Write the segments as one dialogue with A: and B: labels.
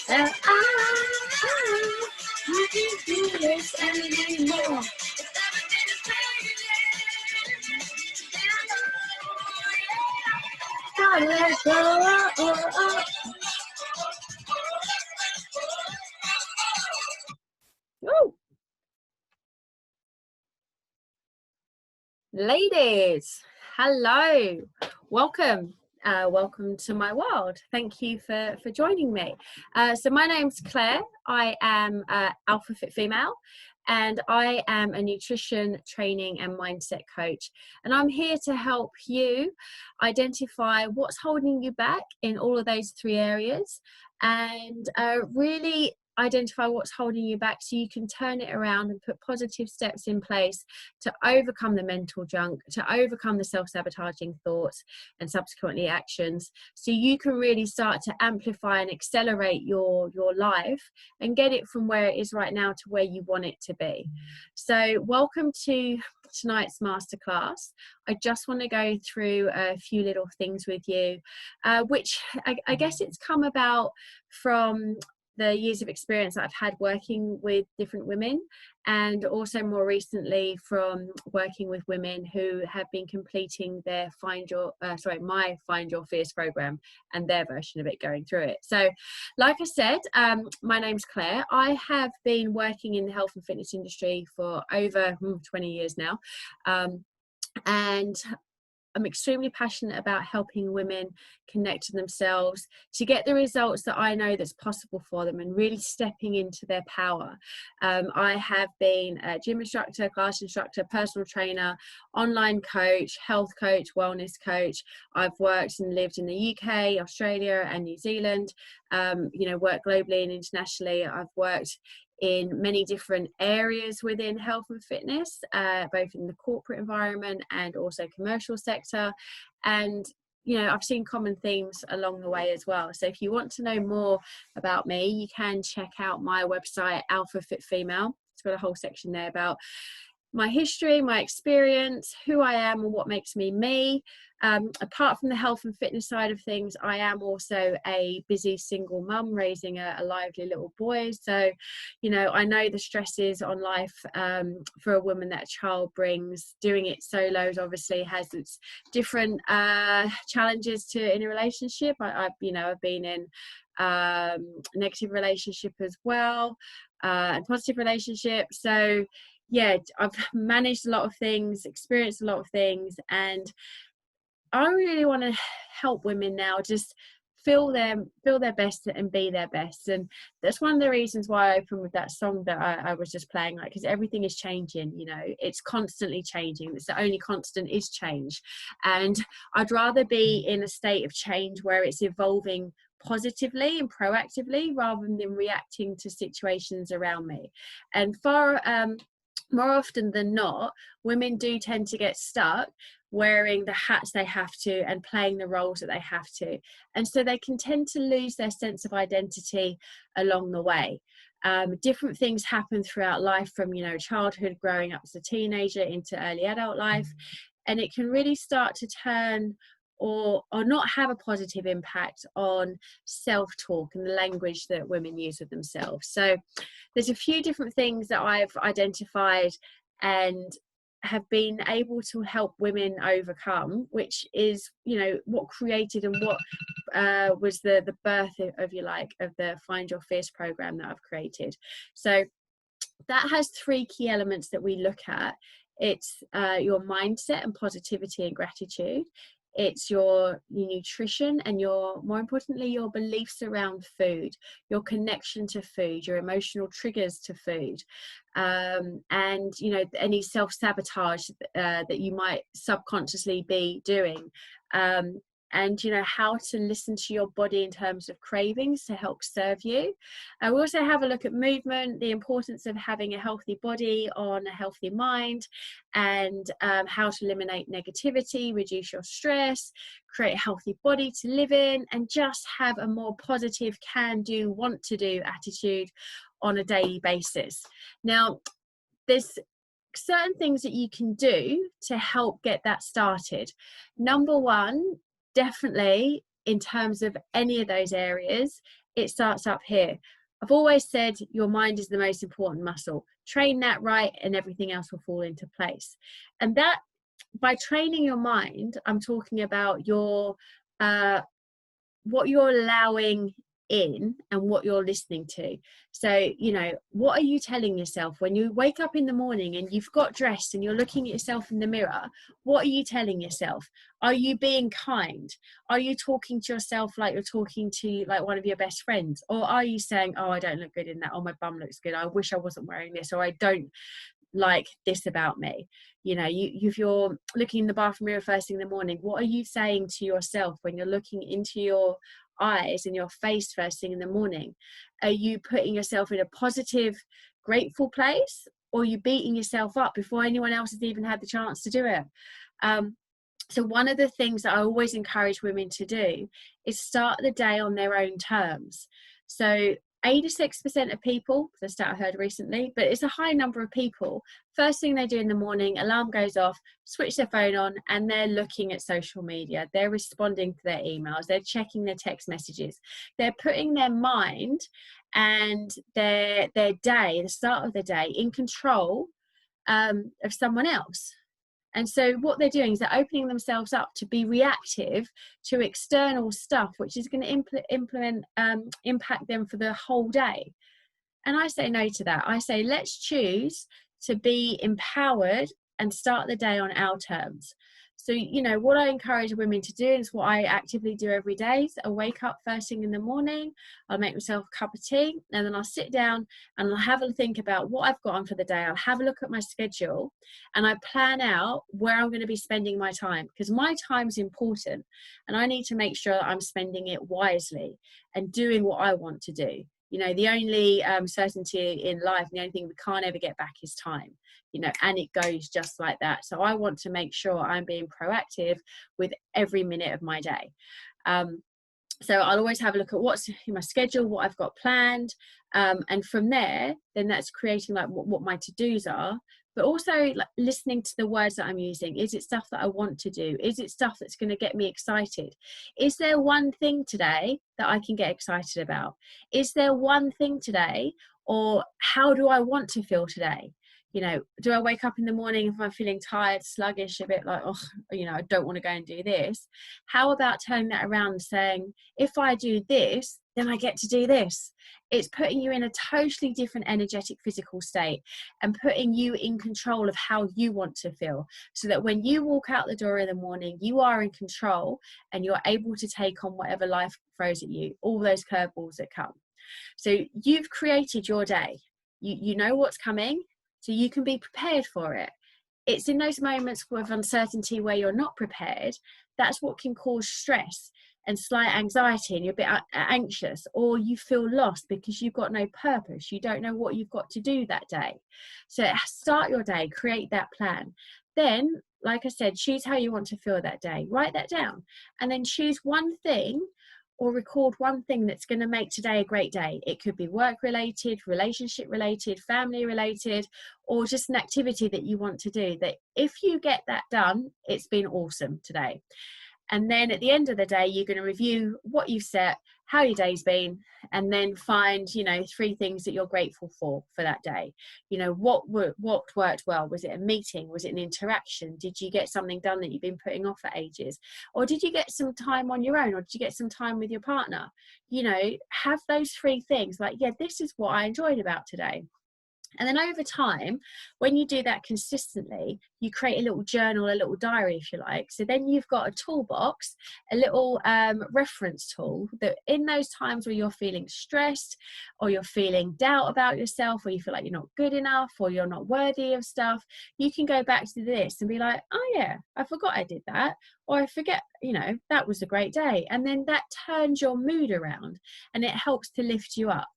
A: I can't do this anymore. Gotta let go. Woo. Ladies, hello, welcome. Welcome to my world. Thank you for joining me. So my name's Claire. I am Alpha Fit Female, and I am a nutrition training and mindset coach. And I'm here to help you identify what's holding you back in all of those three areas, and really identify what's holding you back so you can turn it around and put positive steps in place to overcome the mental junk, to overcome the self-sabotaging thoughts and subsequently actions, so you can really start to amplify and accelerate your life and get it from where it is right now to where you want it to be. So welcome to tonight's masterclass. I just want to go through a few little things with you, which I guess it's come about from the years of experience that I've had working with different women, and also more recently from working with women who have been completing their my Find Your Fierce program and their version of it, going through it. So like I said, my name's Claire. I have been working in the health and fitness industry for over 20 years now, and I'm extremely passionate about helping women connect to themselves to get the results that I know that's possible for them, and really stepping into their power. I have been a gym instructor, class instructor, personal trainer, online coach, health coach, wellness coach. I've worked and lived in the UK, Australia and New Zealand, worked globally and internationally. I've worked in many different areas within health and fitness, both in the corporate environment and also commercial sector. And I've seen common themes along the way as well. So if you want to know more about me, you can check out my website, Alpha Fit Female. It's got a whole section there about my history, my experience, who I am and what makes me me. Apart from the health and fitness side of things, I am also a busy single mum raising a lively little boy. So, I know the stresses on life for a woman that a child brings. Doing it solos obviously has its different challenges in a relationship. I've been in negative relationship as well, and positive relationship. So yeah, I've managed a lot of things, experienced a lot of things, and I really want to help women now just feel their best and be their best. And that's one of the reasons why I opened with that song that I was just playing, because everything is changing. It's constantly changing. It's the only constant is change, and I'd rather be in a state of change where it's evolving positively and proactively rather than reacting to situations around me. And more often than not, women do tend to get stuck wearing the hats they have to and playing the roles that they have to. And so they can tend to lose their sense of identity along the way. Different things happen throughout life, from, childhood, growing up as a teenager into early adult life. And it can really start to turn or not have a positive impact on self-talk and the language that women use with themselves. So there's a few different things that I've identified and have been able to help women overcome, which is what created and what was the birth of the Find Your Fierce program that I've created. So that has three key elements that we look at. It's your mindset and positivity and gratitude. It's your nutrition and more importantly, your beliefs around food, your connection to food, your emotional triggers to food, and any self-sabotage that you might subconsciously be doing. And how to listen to your body in terms of cravings to help serve you. We also have a look at movement, the importance of having a healthy body on a healthy mind, and how to eliminate negativity, reduce your stress, create a healthy body to live in, and just have a more positive can-do, want-to-do attitude on a daily basis. Now, there's certain things that you can do to help get that started. Number one, definitely in terms of any of those areas, it starts up here. I've always said your mind is the most important muscle. Train that right and everything else will fall into place. And that, by training your mind, I'm talking about your what you're allowing in and what you're listening to. So, you know, what are you telling yourself when you wake up in the morning and you've got dressed and you're looking at yourself in the mirror? What are you telling yourself? Are you being kind? Are you talking to yourself like you're talking to like one of your best friends? Or are you saying, oh, I don't look good in that, oh, my bum looks good, I wish I wasn't wearing this, or I don't like this about me? You know, if you're looking in the bathroom mirror first thing in the morning, what are you saying to yourself when you're looking into your eyes and your face first thing in the morning? Are you putting yourself in a positive, grateful place, or are you beating yourself up before anyone else has even had the chance to do it? So one of the things that I always encourage women to do is start the day on their own terms. So 86% of people, the stat I heard recently, but it's a high number of people, first thing they do in the morning, alarm goes off, switch their phone on, and they're looking at social media, they're responding to their emails, they're checking their text messages, they're putting their mind and their day, the start of the day, in control of someone else. And so what they're doing is they're opening themselves up to be reactive to external stuff, which is going to impact them for the whole day. And I say no to that. I say, let's choose to be empowered and start the day on our terms. So, you know, what I encourage women to do is what I actively do every day. So I wake up first thing in the morning, I'll make myself a cup of tea, and then I'll sit down and I'll have a think about what I've got on for the day. I'll have a look at my schedule and I plan out where I'm going to be spending my time, because my time's important and I need to make sure that I'm spending it wisely and doing what I want to do. You know, the only certainty in life, the only thing we can't ever get back is time, you know, and it goes just like that. So I want to make sure I'm being proactive with every minute of my day. So I'll always have a look at what's in my schedule, what I've got planned. And from there, then that's creating like what my to-dos are, but also like listening to the words that I'm using. Is it stuff that I want to do? Is it stuff that's going to get me excited? Is there one thing today that I can get excited about? Is there one thing today, or how do I want to feel today? You know, do I wake up in the morning if I'm feeling tired, sluggish, a bit like, oh, you know, I don't want to go and do this? How about turning that around and saying, if I do this, then I get to do this? It's putting you in a totally different energetic physical state and putting you in control of how you want to feel, so that when you walk out the door in the morning, you are in control and you're able to take on whatever life throws at you, all those curveballs that come. So you've created your day. You know what's coming, so you can be prepared for it. It's in those moments of uncertainty where you're not prepared, that's what can cause stress and slight anxiety, and you're a bit anxious, or you feel lost because you've got no purpose, you don't know what you've got to do that day. So start your day, create that plan. Then, like I said, choose how you want to feel that day, write that down, and then choose one thing or record one thing that's going to make today a great day. It could be work related, relationship related, family related, or just an activity that you want to do, that if you get that done, it's been awesome today. And then at the end of the day, you're going to review what you've set, how your day's been, and then find, you know, 3 things that you're grateful for that day. You know, what worked well? Was it a meeting? Was it an interaction? Did you get something done that you've been putting off for ages? Or did you get some time on your own? Or did you get some time with your partner? You know, have those 3 things like, yeah, this is what I enjoyed about today. And then over time, when you do that consistently, you create a little journal, a little diary, if you like. So then you've got a toolbox, a little reference tool, that in those times where you're feeling stressed, or you're feeling doubt about yourself, or you feel like you're not good enough, or you're not worthy of stuff, you can go back to this and be like, oh yeah, I forgot I did that. Or I forget, you know, that was a great day. And then that turns your mood around and it helps to lift you up.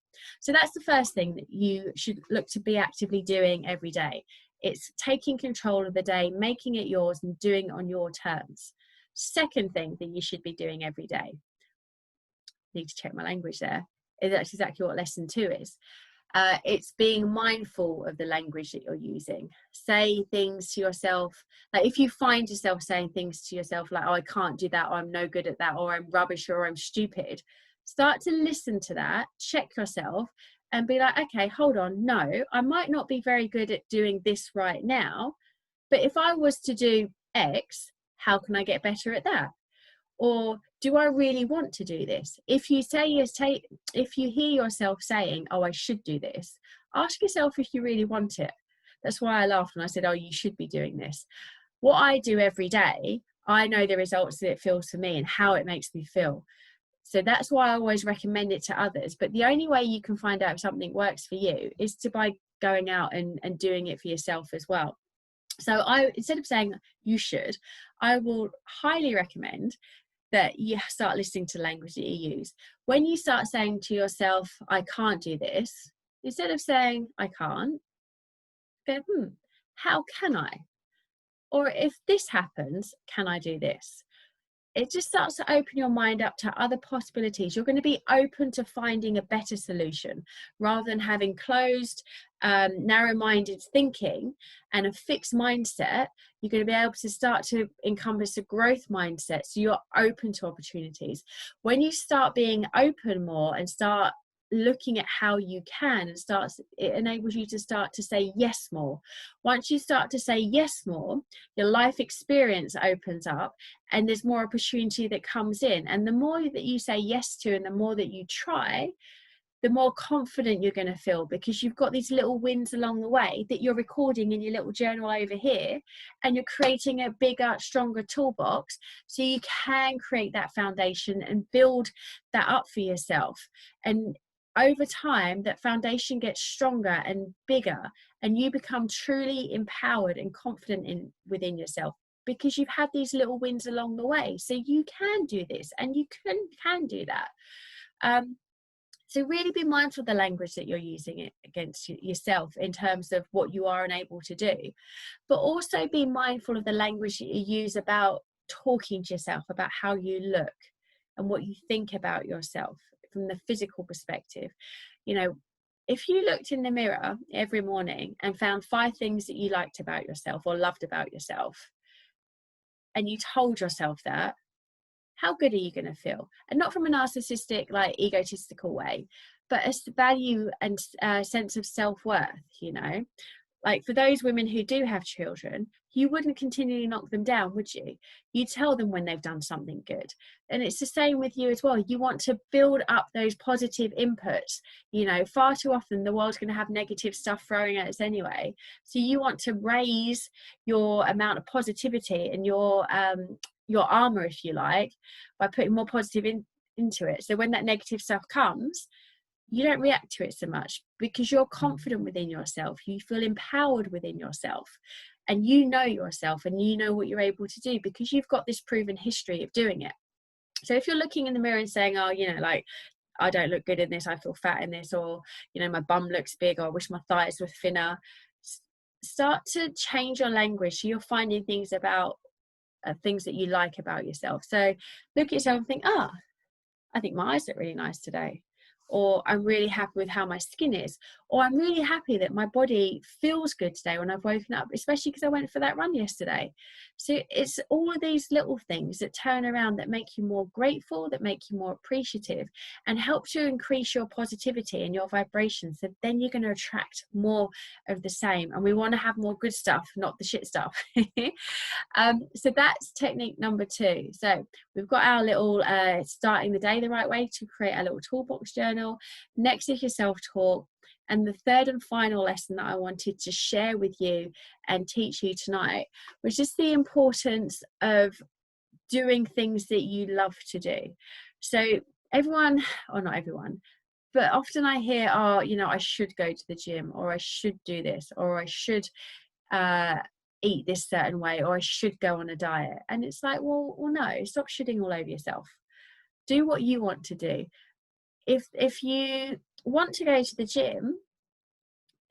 A: So that's the first thing that you should look to be actively doing every day. It's taking control of the day, making it yours, and doing it on your terms. Second thing that you should be doing every day, need to check my language there, is that's exactly what lesson 2 is. It's being mindful of the language that you're using. Say things to yourself, like if you find yourself saying things to yourself like, oh, I can't do that, or I'm no good at that, or I'm rubbish, or I'm stupid, Start to listen to that, check yourself, and be like, okay, hold on, no, I might not be very good at doing this right now, but if I was to do X, how can I get better at that? Or do I really want to do this? If you if you hear yourself saying, oh, I should do this, ask yourself if you really want it. That's why I laughed when I said, oh, you should be doing this. What I do every day, I know the results that it feels for me and how it makes me feel. So that's why I always recommend it to others. But the only way you can find out if something works for you is by going out and doing it for yourself as well. So instead of saying you should, I will highly recommend that you start listening to language that you use. When you start saying to yourself, I can't do this, instead of saying I can't, go, how can I? Or if this happens, can I do this? It just starts to open your mind up to other possibilities. You're going to be open to finding a better solution rather than having closed, narrow-minded thinking and a fixed mindset. You're going to be able to start to encompass a growth mindset, so you're open to opportunities. When you start being open more and start looking at how you can, and it enables you to start to say yes more. Once you start to say yes more, your life experience opens up and there's more opportunity that comes in. And the more that you say yes to and the more that you try, the more confident you're going to feel, because you've got these little wins along the way that you're recording in your little journal over here, and you're creating a bigger, stronger toolbox so you can create that foundation and build that up for yourself. And over time, that foundation gets stronger and bigger, and you become truly empowered and confident within yourself, because you've had these little wins along the way. So you can do this and you can do that. So really be mindful of the language that you're using against yourself in terms of what you are unable to do, but also be mindful of the language that you use about talking to yourself, about how you look and what you think about yourself from the physical perspective. You know, if you looked in the mirror every morning and found 5 things that you liked about yourself or loved about yourself, and you told yourself that, how good are you going to feel? And not from a narcissistic, like egotistical way, but a value and sense of self-worth, you know? Like for those women who do have children, you wouldn't continually knock them down, would you? You tell them when they've done something good. And it's the same with you as well. You want to build up those positive inputs. You know, far too often the world's going to have negative stuff throwing at us anyway. So you want to raise your amount of positivity and your armor, if you like, by putting more positive into it. So when that negative stuff comes, you don't react to it so much, because you're confident within yourself. You feel empowered within yourself, and you know yourself, and you know what you're able to do because you've got this proven history of doing it. So if you're looking in the mirror and saying, oh, you know, like, I don't look good in this, I feel fat in this, or, you know, my bum looks big, or I wish my thighs were thinner, start to change your language so you're finding things about things that you like about yourself. So look at yourself and think, I think my eyes look really nice today. Or I'm really happy with how my skin is. Or I'm really happy that my body feels good today when I've woken up, especially because I went for that run yesterday. So it's all of these little things that turn around that make you more grateful, that make you more appreciative, and help to increase your positivity and your vibrations. So then you're going to attract more of the same. And we want to have more good stuff, not the shit stuff. So that's technique number 2. So we've got our little starting the day the right way to create a little toolbox journal. Next is your self-talk. And the third and final lesson that I wanted to share with you and teach you tonight was just the importance of doing things that you love to do. So everyone, or not everyone, but often I hear, oh, you know, I should go to the gym, or I should do this, or I should eat this certain way, or I should go on a diet. And it's like, well, no, stop shitting all over yourself. Do what you want to do. If you want to go to the gym,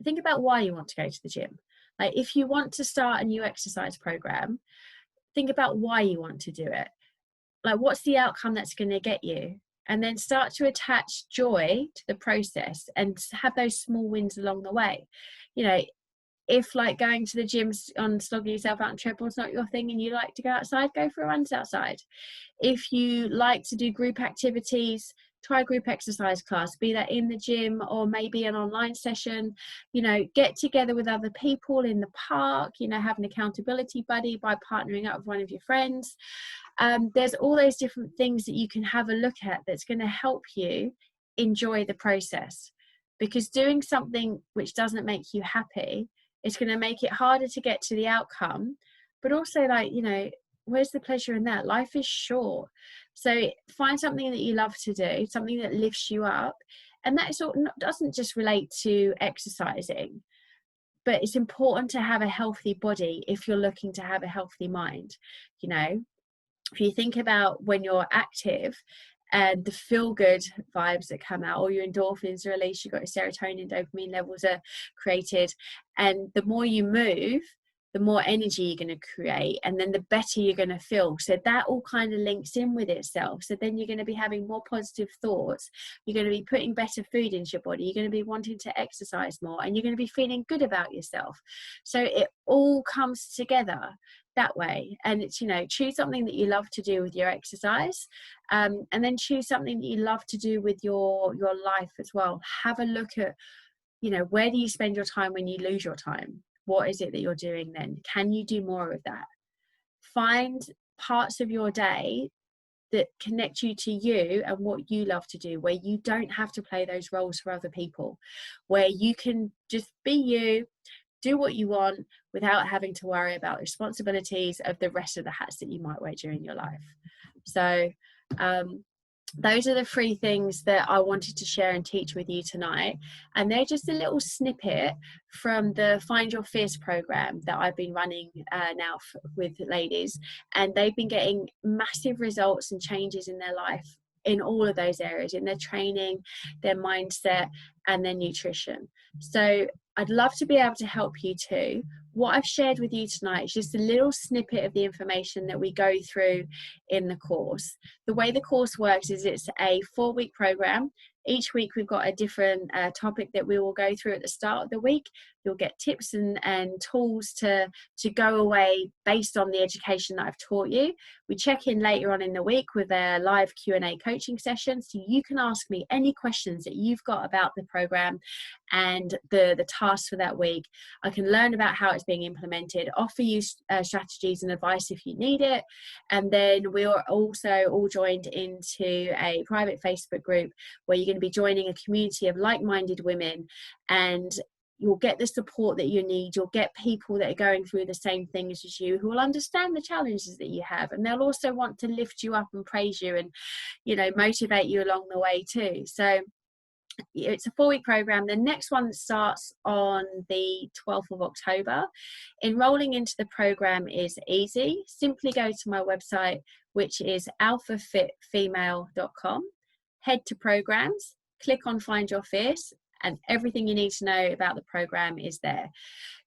A: think about why you want to go to the gym. Like if you want to start a new exercise program, think about why you want to do it. Like what's the outcome that's going to get you? And then start to attach joy to the process and have those small wins along the way. You know, if like going to the gym on slogging yourself out on treadmill is not your thing and you like to go outside, go for a run outside. If you like to do group activities, try a group exercise class, be that in the gym or maybe an online session. You know, get together with other people in the park, you know, have an accountability buddy by partnering up with one of your friends. There's all those different things that you can have a look at that's going to help you enjoy the process, because doing something which doesn't make you happy, it's going to make it harder to get to the outcome. But also, like, you know, where's the pleasure in that? Life is short. So find something that you love to do, something that lifts you up. And that doesn't just relate to exercising, but it's important to have a healthy body if you're looking to have a healthy mind. You know, if you think about when you're active and the feel good vibes that come out, all your endorphins are released, you've got your serotonin, dopamine levels are created, and the more you move, the more energy you're going to create, and then the better you're going to feel. So that all kind of links in with itself. So then you're going to be having more positive thoughts, you're going to be putting better food into your body, you're going to be wanting to exercise more, and you're going to be feeling good about yourself. So it all comes together that way. And it's, you know, choose something that you love to do with your exercise, and then choose something that you love to do with your life as well. Have a look at, you know, where do you spend your time when you lose your time? What is it that you're doing then? Can you do more of that? Find parts of your day that connect you to you and what you love to do, where you don't have to play those roles for other people, where you can just be you, do what you want without having to worry about the responsibilities of the rest of the hats that you might wear during your life. So those are the 3 things that I wanted to share and teach with you tonight. And they're just a little snippet from the Find Your Fierce program that I've been running now with ladies. And they've been getting massive results and changes in their life in all of those areas, in their training, their mindset, and their nutrition. So I'd love to be able to help you too. What I've shared with you tonight is just a little snippet of the information that we go through in the course. The way the course works is it's a 4-week program. Each week we've got a different topic that we will go through at the start of the week. You'll get tips and tools to go away based on the education that I've taught you. We check in later on in the week with a live Q&A coaching session, so you can ask me any questions that you've got about the program and the tasks for that week. I can learn about how it's being implemented, offer you strategies and advice if you need it. And then we are also all joined into a private Facebook group where you're going to be joining a community of like-minded women, and you'll get the support that you need. You'll get people that are going through the same things as you, who will understand the challenges that you have, and they'll also want to lift you up and praise you and, you know, motivate you along the way too. So it's a 4-week program. The next one starts on the 12th of October. Enrolling into the program is easy. Simply go to my website, which is alphafitfemale.com. Head to programs, click on Find Your Fierce, and everything you need to know about the program is there.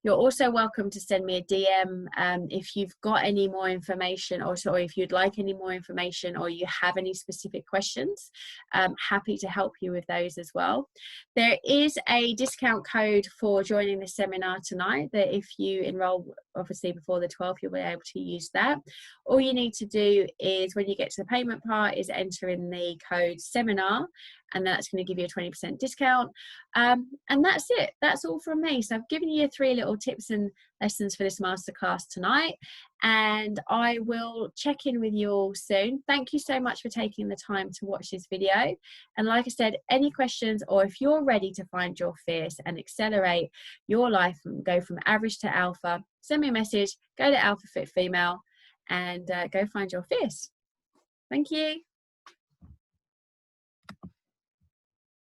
A: You're also welcome to send me a DM if you've got any more information, or if you'd like any more information, or you have any specific questions. I'm happy to help you with those as well. There is a discount code for joining the seminar tonight, that if you enroll obviously before the 12th, you'll be able to use that. All you need to do is, when you get to the payment part, is enter in the code seminar, and that's going to give you a 20% discount. And that's it. That's all from me. So I've given you 3 little tips and lessons for this masterclass tonight, and I will check in with you all soon. Thank you so much for taking the time to watch this video. And like I said, any questions, or if you're ready to find your fierce and accelerate your life and go from average to alpha, send me a message. Go to Alpha Fit Female and go find your fierce. Thank you.